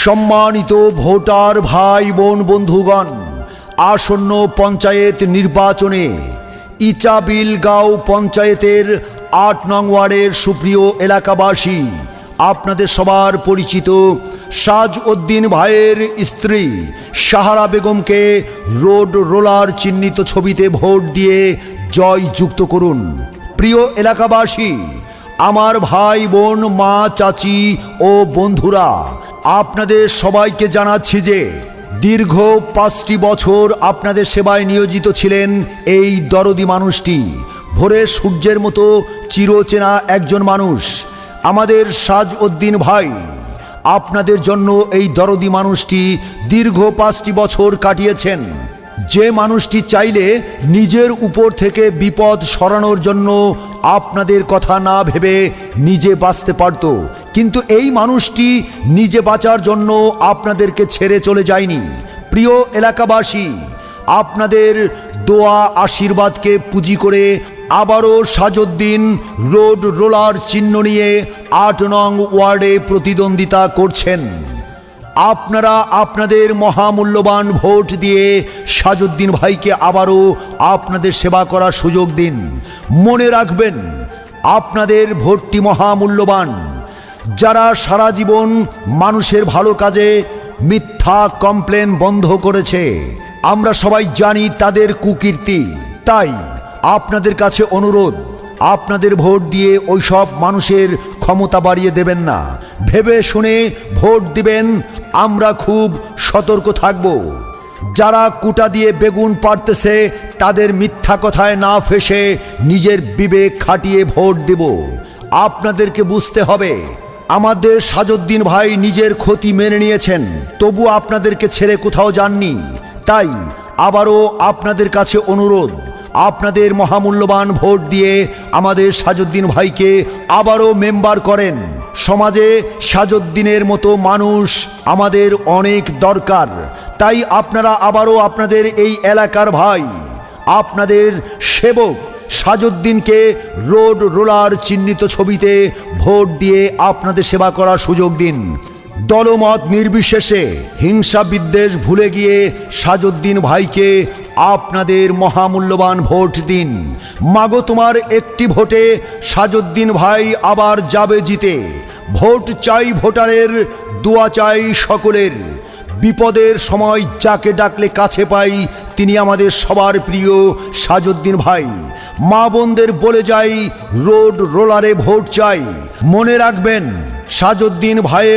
সম্মানিত ভোটার ভাই বোন বন্ধুগণ, আসন্ন পঞ্চায়েত নির্বাচনে ইচাবিলগাঁও পঞ্চায়েতের ৮ নং ওয়ার্ডের সুপ্রিয় এলাকাবাসী, আপনাদের সবার পরিচিত সাজউদ্দিন ভাইয়ের স্ত্রী সাহারা বেগমকে রোড রোলার চিহ্নিত ছবিতে ভোট দিয়ে জয়যুক্ত করুন। প্রিয় এলাকাবাসী, আমার ভাই বোন, মা, চাচি ও বন্ধুরা, আপনাদের সবাইকে জানাচ্ছি যে দীর্ঘ 5টি বছর আপনাদের সেবায় নিয়োজিত ছিলেন এই দরদি মানুষটি, ভোরের সূর্যের মতো চিরচেনা একজন মানুষ, আমাদের সাজউদ্দিন ভাই। আপনাদের জন্য এই দরদি মানুষটি দীর্ঘ 5টি বছর কাটিয়েছেন। যে মানুষটি চাইলে নিজের উপর থেকে বিপদ সরানোর জন্য আপনাদের কথা না ভেবে নিজে বাঁচতে পারত, কিন্তু এই মানুষটি নিজে বাঁচার জন্য আপনাদেরকে ছেড়ে চলে যায়নি। প্রিয় এলাকাবাসী, আপনাদের দোয়া আশীর্বাদকে পুঁজি করে আবারও সাজউদ্দিন রোড রোলার চিহ্ন নিয়ে ৮ নং ওয়ার্ডে প্রতিদ্বন্দ্বিতা করছেন। আপনারা আপনাদের মহামূল্যবান ভোট দিয়ে সাজউদ্দিন ভাইকে আবারও আপনাদের সেবা করার সুযোগ দিন। মনে রাখবেন, আপনাদের ভোটটি মহামূল্যবান। যারা সারা জীবন মানুষের ভালো কাজে মিথ্যা কমপ্লেন বন্ধ করেছে, আমরা সবাই জানি তাদের কুকীর্তি। তাই আপনাদের কাছে অনুরোধ, আপনাদের ভোট দিয়ে ওইসব মানুষের ক্ষমতা বাড়িয়ে দেবেন না, ভেবে শুনে ভোট দিবেন। আমরা খুব সতর্ক থাকব। যারা কুটা দিয়ে বেগুন পাড়তেছে, তাদের মিথ্যা কথায় না ফেসে নিজের বিবেক খাটিয়ে ভোট দেব। আপনাদেরকে বুঝতে হবে, আমাদের সাজউদ্দিন ভাই নিজের ক্ষতি মেনে নিয়েছেন, তবু আপনাদেরকে ছেড়ে কোথাও যাননি। তাই আবারও আপনাদের কাছে অনুরোধ, আপনাদের মহামূল্যবান ভোট দিয়ে আমাদের সাজউদ্দিন ভাইকে আবারও মেম্বার করেন। সমাজে সাজউদ্দিনের মতো মানুষ আমাদের অনেক দরকার। তাই আপনারা আবারও আপনাদের এই এলাকার ভাই, আপনাদের সেবক সাজউদ্দিনকে রোড রোলার চিহ্নিত ছবিতে ভোট দিয়ে আপনাদের সেবা করার সুযোগ দিন। দলমত নির্বিশেষে হিংসা বিদ্বেষ ভুলে গিয়ে সাজউদ্দিন ভাইকে আপনাদের মহামূল্যবান ভোট দিন। মাগো, তোমার একটি ভোটে সাজউদ্দিন ভাই আবার যাবে জিতে। ভোট চাই ভোটারের, দোয়া চাই সকলের। বিপদের সময় যাকে ডাকলে কাছে পাই, তিনি আমাদের সবার প্রিয় সাজউদ্দিন ভাই। মা বোনদের বলে যাই, রোড রোলারে ভোট চাই। মনে রাখবেন, সাজউদ্দিন ভাইয়ের